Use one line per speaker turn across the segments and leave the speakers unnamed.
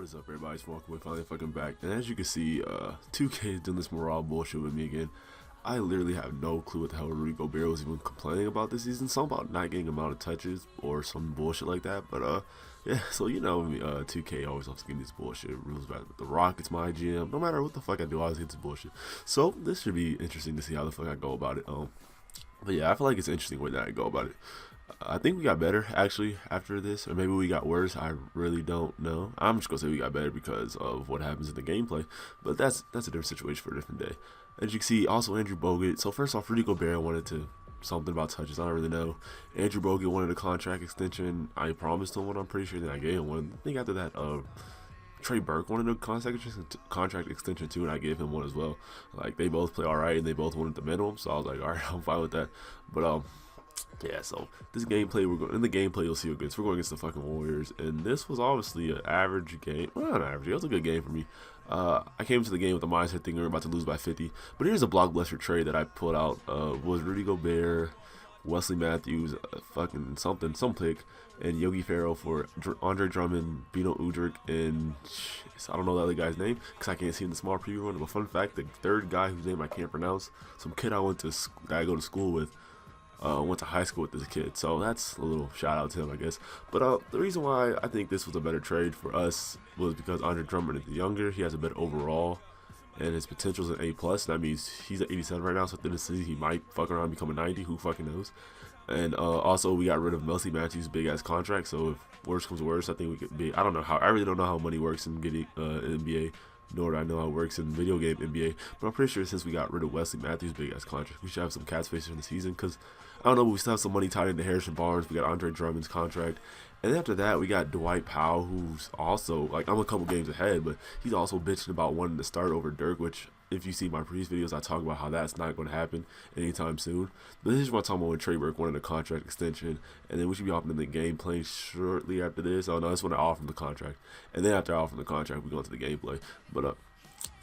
What is up, everybody? It's Walker finally fucking back. And as you can see, 2K is doing this morale bullshit with me again. I literally have no clue what the hell Rudy Gobert was even complaining about this season. Something about not getting amount of touches or some bullshit like that. But yeah, so you know me, 2K always loves to give me this bullshit. Rules about the Rockets My GM. No matter what the fuck I do, I always get this bullshit. So this should be interesting to see how the fuck I go about it. But yeah, I feel like it's interesting way that I go about it. I think we got better actually after this, or maybe we got worse. I really don't know. I'm just gonna say we got better because of what happens in the gameplay, but that's a different situation for a different day. As you can see, also Andrew Bogut. So first off, Rudy Gobert wanted to something about touches. I don't really know. Andrew Bogut wanted a contract extension. I promised him one. I'm pretty sure that I gave him one. I think after that, Trey Burke wanted a contract extension too, and I gave him one as well. Like they both play all right, and they both wanted the minimum. So I was like, all right, I'm fine with that. But yeah, so this gameplay, in the gameplay you'll see against, we're going against the fucking Warriors, and this was obviously an average game. Well, not average, it was a good game for me. I came into the game with the mindset thinking we were about to lose by 50, but here's a blockbuster trade that I pulled out. Was Rudy Gobert, Wesley Matthews, some pick, and Yogi Ferrell for Andre Drummond, Bino Udrih, and I don't know the other guy's name because I can't see in the small preview one. But fun fact, the third guy whose name I can't pronounce, some kid I go to school with. Went to high school with this kid, so that's a little shout out to him, I guess. But the reason why I think this was a better trade for us was because Andre Drummond is younger, he has a better overall, and his potential is an A+. That means he's at 87 right now, so at the end of the season he might fuck around and become a 90, who fucking knows. And also we got rid of Wesley Matthews' big ass contract, so if worse comes to worse, I think we could be, I really don't know how money works in getting NBA, nor do I know how it works in video game NBA, but I'm pretty sure since we got rid of Wesley Matthews' big ass contract, we should have some cap space in the season, because I don't know, but we still have some money tied into Harrison Barnes. We got Andre Drummond's contract, and then after that we got Dwight Powell, who's also, like, I'm a couple games ahead, but he's also bitching about wanting to start over Dirk, which if you see my previous videos, I talk about how that's not going to happen anytime soon. But this is what I'm talking about when Trey Burke wanted a contract extension, and then we should be off in the game playing shortly after this. Oh no, that's when I offer him the contract, and then after I offer him the contract, we go into the gameplay. But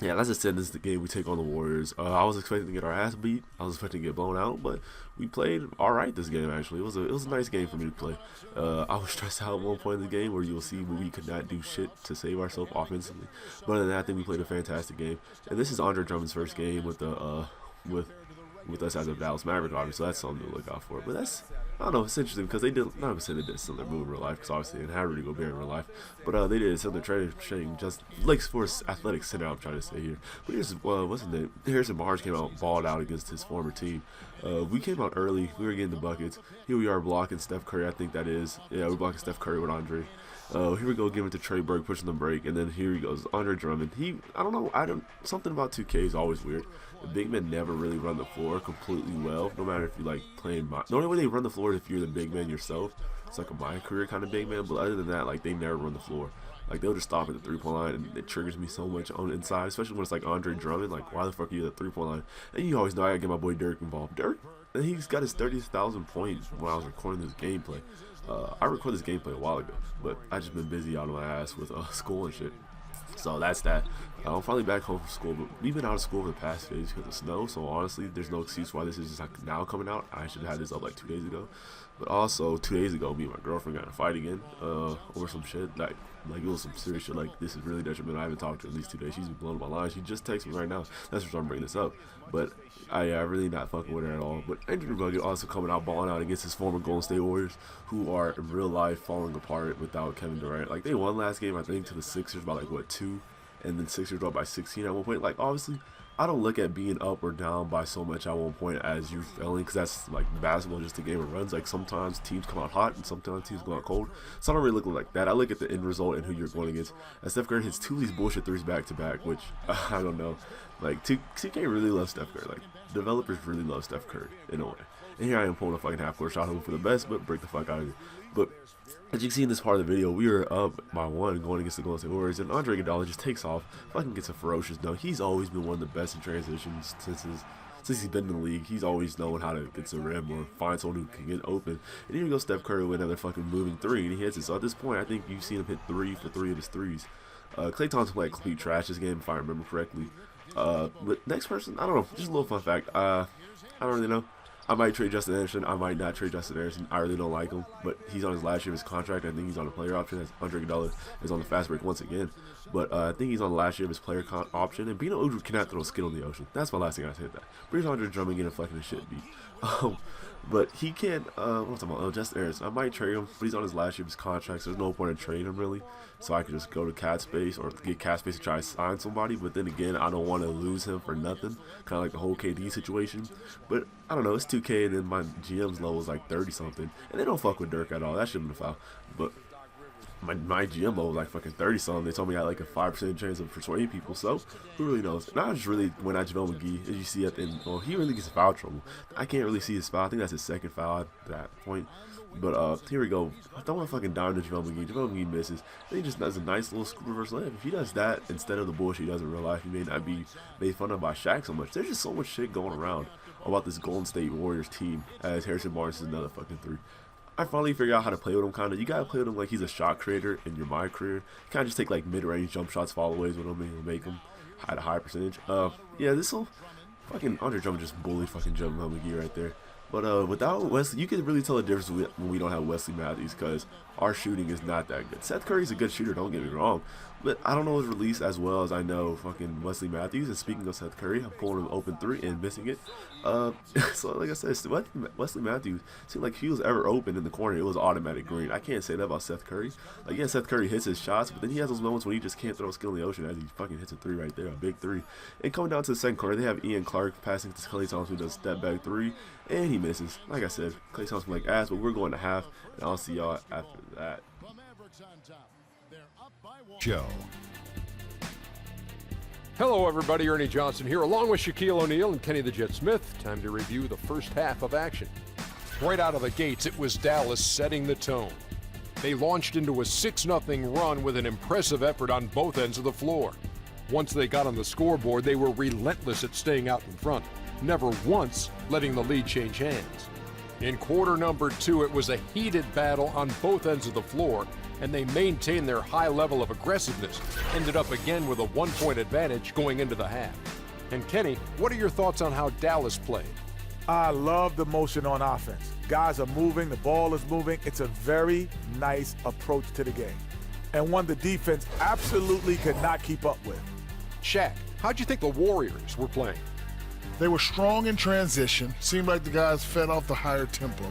yeah, as I said, this is the game we take on the Warriors. I was expecting to get our ass beat. I was expecting to get blown out, but we played all right this game. Actually, it was a nice game for me to play. I was stressed out at one point in the game where you'll see we could not do shit to save ourselves offensively. But other than that, I think we played a fantastic game. And this is Andre Drummond's first game with the with us as a Dallas Mavericks, obviously, so that's something to look out for. But that's, I don't know, it's interesting because they did, not to say they did a similar move in real life, because obviously they didn't have Rudy Gobert in real life, but they did a similar trading just like for athletic center, I'm trying to say here. But here's, what's his name? Harrison Barnes came out, balled out against his former team. We came out early, we were getting the buckets. Here we are blocking Steph Curry, I think that is. Yeah, we're blocking Steph Curry with Andre. Here we go, giving it to Trey Burke, pushing the break, and then here he goes, Andre Drummond. I don't know, something about 2K is always weird. The big men never really run the floor completely well, no matter if you like playing. The only way they run the floor is if you're the big man yourself. It's like a my career kind of big man, but other than that, like, they never run the floor. Like, they'll just stop at the three-point line, and it triggers me so much on the inside, especially when it's like Andre Drummond. Like, why the fuck are you at the three-point line? And you always know I gotta get my boy Dirk involved. Dirk, and he's got his 30,000 points when I was recording this gameplay. I recorded this gameplay a while ago, but I just been busy out of my ass with school and shit. So that's that. I'm finally back home from school, but we've been out of school for the past few days because of snow, so honestly, there's no excuse why this is just like now coming out. I should have had this up like 2 days ago. But also, 2 days ago, me and my girlfriend got in a fight again over some shit. Like it was some serious shit. Like, this is really detrimental. I haven't talked to her in these 2 days. She's been blowing my line. She just texted me right now. That's why I'm bringing this up. But I really not fucking with her at all. But Andrew Bogut also coming out balling out against his former Golden State Warriors, who are in real life falling apart without Kevin Durant. Like, they won last game, I think, to the Sixers by like, what, 2? And then Sixers dropped by 16 at one point. Like, obviously, I don't look at being up or down by so much at one point as you failing, because that's like basketball, just a game of runs. Like, sometimes teams come out hot and sometimes teams come out cold. So I don't really look like that. I look at the end result and who you're going against. And Steph Curry hits 2 of these bullshit threes back to back, which I don't know. Like, 2K really loves Steph Curry. Like, developers really love Steph Curry in a way. And here I am pulling a fucking half-court shot, hoping for the best, but break the fuck out of it. But as you can see in this part of the video, we were up by 1 going against the Golden State Warriors, and Andre Iguodala just takes off, fucking gets a ferocious dunk. He's always been one of the best in transitions since he's been in the league. He's always known how to get to the rim or find someone who can get open. And here we go, Steph Curry with another fucking moving 3, and he hits it. So at this point, I think you've seen him hit 3 for 3 of his threes. Klay Thompson played complete trash this game, if I remember correctly. But next person, I don't know, just a little fun fact. I don't really know. I might trade Justin Anderson. I might not trade Justin Anderson. I really don't like him, but he's on his last year of his contract. I think he's on a player option. As Andre Iguodala is on the fast break once again, but I think he's on the last year of his player option. And Bino Udrih cannot throw skill in the ocean. That's my last thing I said. That Bring Andre Drummond getting fucking his shit beat. But he can't. What's I'm about? Justin Anderson. I might trade him, but he's on his last year of his contract, so there's no point in trading him really. So I could just go to cap space or get cap space to try to sign somebody. But then again, I don't want to lose him for nothing. Kind of like the whole KD situation. But I don't know. It's 2K, and then my GM's level is like 30 something, and they don't fuck with Dirk at all. That should have been a foul. But my GM level was like fucking 30 something. They told me I had like a 5% chance of persuading people. So who really knows? And I just really went at JaVale McGee, as you see at the end. Well, he really gets foul trouble. I can't really see his foul. I think that's his second foul at that point. But here we go. I don't want to fucking down to JaVale McGee. JaVale McGee misses. And he just does a nice little scoop reverse layup. If he does that instead of the bullshit he does in real life, he may not be made fun of by Shaq so much. There's just so much shit going around about this Golden State Warriors team as Harrison Barnes is another fucking 3. I finally figured out how to play with him, kind of. You gotta play with him like he's a shot creator in your my career. You kind of just take like mid-range jump shots, followays with him, and you'll make him at a high percentage. Yeah, this will fucking Andre Drummond just bullied fucking JaVale McGee right there. But without Wesley, you can really tell the difference when we don't have Wesley Matthews, because our shooting is not that good. Seth Curry's a good shooter, don't get me wrong, but I don't know his release as well as I know fucking Wesley Matthews. And speaking of Seth Curry, I'm pulling him open 3 and missing it. So like I said, Wesley Matthews seemed like he was ever open in the corner, it was automatic green. I can't say that about Seth Curry. Like, yeah, Seth Curry hits his shots, but then he has those moments when he just can't throw a skill in the ocean, as he fucking hits a 3 right there, a big 3. And coming down to the second quarter, they have Ian Clark passing to Klay Thompson, who does step back 3, and he misses. Like I said, Klay Thompson like ass, but we're going to half, and I'll see y'all after that.
Joe. Hello, everybody. Ernie Johnson here, along with Shaquille O'Neal and Kenny the Jet Smith. Time to review the first half of action. Right out of the gates, it was Dallas setting the tone. They launched into a 6-0 run with an impressive effort on both ends of the floor. Once they got on the scoreboard, they were relentless at staying out in front, never once letting the lead change hands. In quarter number 2, it was a heated battle on both ends of the floor, and they maintained their high level of aggressiveness, ended up again with a 1-point advantage going into the half. And Kenny, what are your thoughts on how Dallas played?
I love the motion on offense. Guys are moving, the ball is moving. It's a very nice approach to the game, and one the defense absolutely could not keep up with.
Shaq, how'd you think the Warriors were playing?
They were strong in transition. Seemed like the guys fed off the higher tempo.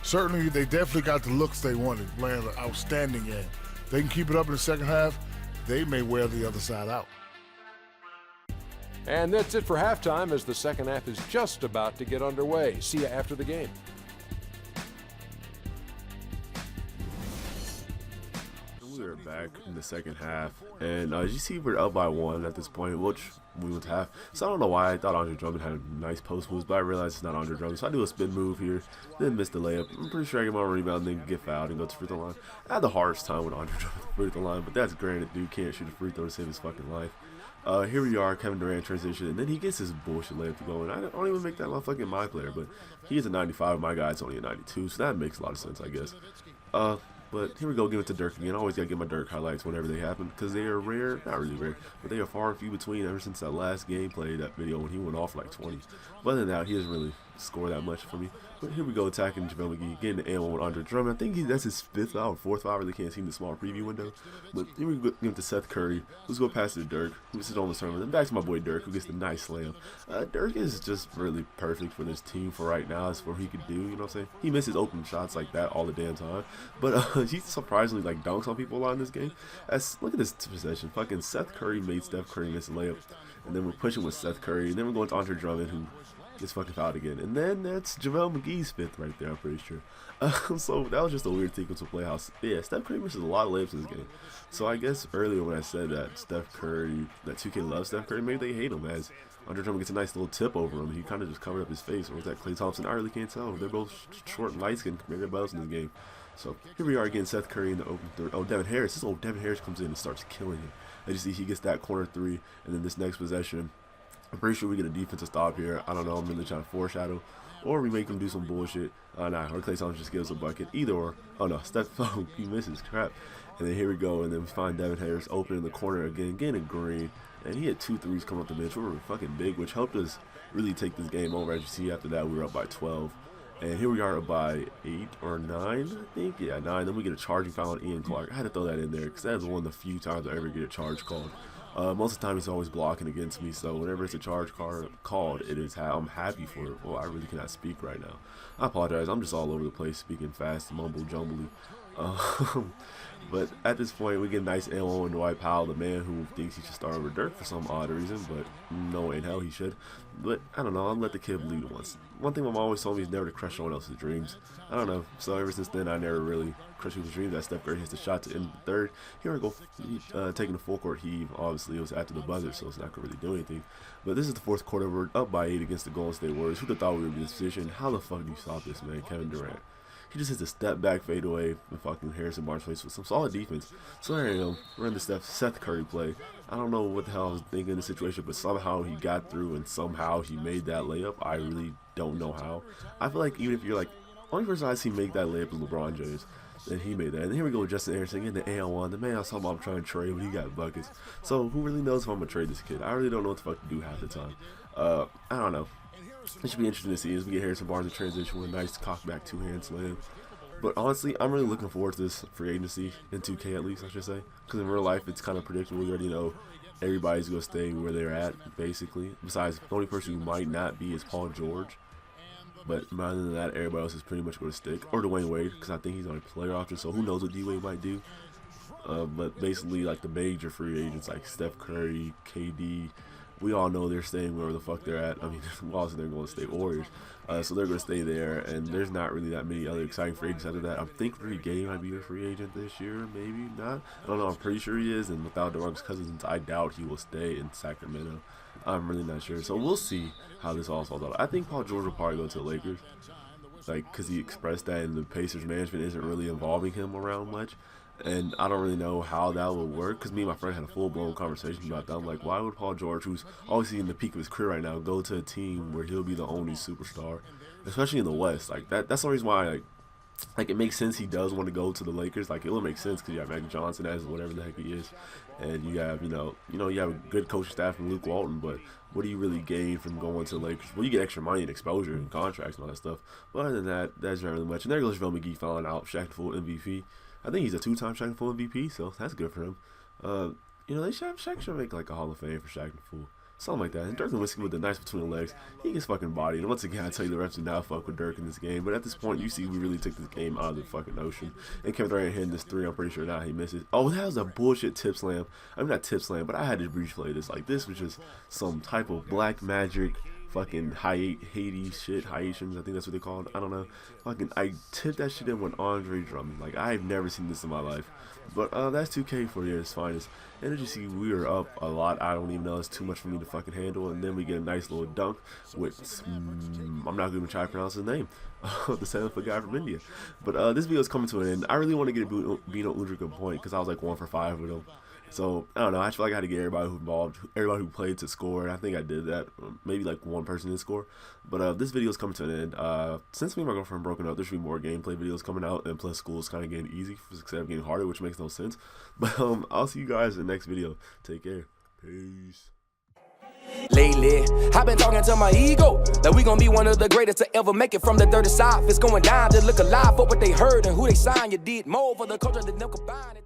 Certainly, they definitely got the looks they wanted, playing an outstanding game. They can keep it up in the second half, they may wear the other side out.
And that's it for halftime, as the second half is just about to get underway. See you after the game.
We're back in the second half, and as you see, we're up by 1 at this point, which we went to half. So I don't know why I thought Andre Drummond had nice post moves, but I realized it's not Andre Drummond. So I do a spin move here, then miss the layup. I'm pretty sure I get my rebound, and then get fouled and go to free throw line. I had the hardest time with Andre Drummond at the free throw line, but that's granted. Dude can't shoot a free throw to save his fucking life. Here we are, Kevin Durant transition, and then he gets his bullshit layup to go in. I don't even make that motherfucking my player, but he is a 95. My guy's only a 92, so that makes a lot of sense, I guess. But here we go, give it to Dirk again. I always gotta get my Dirk highlights whenever they happen, because they are rare, not really rare, but they are far and few between ever since that last gameplay, that video when he went off like 20. But other than that, he doesn't really score that much for me. But here we go, attacking JaVale McGee, getting the ammo with Andre Drummond. I think that's his 5th foul or 4th foul. I really can't see in the small preview window. But here we go, give it to Seth Curry, who's going to pass it to Dirk, who's his almost tournament. Then back to my boy Dirk, who gets the nice slam. Dirk is just really perfect for this team for right now. It's what he could do, you know what I'm saying? He misses open shots like that all the damn time. But he surprisingly like dunks on people a lot in this game. Look at this possession. Fucking Seth Curry made Steph Curry miss a layup. And then we're pushing with Seth Curry. And then we're going to Andre Drummond, who gets fucking fouled again. And then that's JaVale McGee's 5th right there, I'm pretty sure. So that was just a weird sequence of play. Yeah, Steph Curry misses a lot of layups in this game. So I guess earlier when I said that Steph Curry, that 2K loves Steph Curry, maybe they hate him, as Andre Drummond gets a nice little tip over him. He kind of just covered up his face. Or was that Klay Thompson? I really can't tell. They're both short and light skinned compared to everybody else in this game. So here we are again, Seth Curry in the open 3. Oh, Devin Harris. This old Devin Harris comes in and starts killing him. As you see, he gets that corner 3, and then this next possession, I'm pretty sure we get a defensive stop here. I don't know. I'm really trying to foreshadow. Or we make him do some bullshit. Nah, or Klay Thompson just gives a bucket. Either or. Oh, no. Steph, he misses. Crap. And then here we go, and then we find Devin Harris open in the corner again, getting a green. And he had 2 threes coming off the bench. We were fucking big, which helped us really take this game over. As you see, after that, we were up by 12. And here we are up by 8 or 9, I think. Yeah, 9. Then we get a charging foul on Ian Clark. I had to throw that in there because that is one of the few times I ever get a charge called. Most of the time, he's always blocking against me. So whenever it's a charge called, it is how I'm happy for it. Well, I really cannot speak right now. I apologize. I'm just all over the place, speaking fast, mumble-jumbly. But at this point, we get a nice L on Dwight Powell, the man who thinks he should start over Dirk for some odd reason, but no way in hell he should. But I don't know, I'll let the kid lead once. One thing my mom always told me is never to crush someone else's dreams. I don't know, so ever since then, I never really crushed people's dreams. That Steph Curry hits the shot to end the third. Here we go, taking the full court heave. Obviously, it was after the buzzer, so it's not going to really do anything. But this is the fourth quarter. We're up by 8 against the Golden State Warriors. Who'd have thought we would be in this position? How the fuck do you stop this, man? Kevin Durant. He just hits a step back fadeaway with fucking Harrison Barnes plays with some solid defense. So there you go. We're in the Seth Curry play. I don't know what the hell I was thinking in the situation, but somehow he got through and somehow he made that layup. I really don't know how. I feel like even if you're like, only person I see make that layup is LeBron James. And he made that. And here we go with Justin Anderson getting the AL1. The man I was talking about trying to trade when he got buckets. So who really knows if I'm going to trade this kid? I really don't know what the fuck to do half the time. I don't know. It should be interesting to see as we get Harrison Barnes in transition with a nice cockback two-hand slam. But honestly, I'm really looking forward to this free agency, in 2K at least, I should say. Because in real life, it's kind of predictable. You already know everybody's going to stay where they're at, basically. Besides, the only person who might not be is Paul George. But other than that, everybody else is pretty much going to stick. Or Dwayne Wade, because I think he's on a player option, so who knows what D-Wade might do. But basically, like the major free agents, like Steph Curry, KD, we all know they're staying wherever the fuck they're at. I mean, also they're going to stay Warriors. So they're going to stay there, and there's not really that many other exciting free agents after that. I think Rudy Gay might be a free agent this year, maybe not. I don't know. I'm pretty sure he is, and without DeMarcus Cousins, I doubt he will stay in Sacramento. I'm really not sure. So we'll see how this all falls out. I think Paul George will probably go to the Lakers, like, because he expressed that, and the Pacers management isn't really involving him around much. And I don't really know how that will work, because me and my friend had a full-blown conversation about that. I'm like, why would Paul George, who's obviously in the peak of his career right now, go to a team where he'll be the only superstar, especially in the West? Like, that's the reason why, like it makes sense he does want to go to the Lakers. Like, it'll make sense because you have Magic Johnson as whatever the heck he is, and you have, you have a good coaching staff from Luke Walton, but what do you really gain from going to the Lakers? Well, you get extra money and exposure and contracts and all that stuff. But other than that, that's not really much. And there goes JaVale McGee falling out, Shaq full MVP. I think he's a 2-time Shaq full MVP, so that's good for him. Shaq should make like a Hall of Fame for Shaq full. Something like that. And Dirk Nowitzki with the nice between the legs, he gets fucking bodied. And once again, I tell you, the refs do not fuck with Dirk in this game. But at this point, you see we really took this game out of the fucking ocean. And Kevin Durant hitting this 3, I'm pretty sure now he misses. Oh, that was a bullshit tip slam. I mean, not tip slam, but I had to replay this. Like, this was just some type of black magic fucking Haitians, I think that's what they call it. I don't know. Fucking, I tipped that shit in with Andre Drummond. Like, I've never seen this in my life. But that's 2K for you at its finest. And as you see, we are up a lot. I don't even know. It's too much for me to fucking handle. And then we get a nice little dunk with, I'm not going to even try to pronounce his name. The 7-foot guy from India. But this video is coming to an end. I really want to get Bino Udrih a point because I was like 1 for 5 with him. So, I don't know. I feel like I had to get everybody who involved, everybody who played to score. And I think I did that. Maybe like one person didn't score. But this video is coming to an end. Since me and my girlfriend broken up, there should be more gameplay videos coming out. And plus, school is kind of getting easy instead of getting harder, which makes no sense. But I'll see you guys in the next video. Take care. Peace.
Lately, I've been talking to my ego that we gon' be one of the greatest to ever make it from the dirty side. It's going down, just look alive for what they heard and who they signed. You did more for the culture than them combined.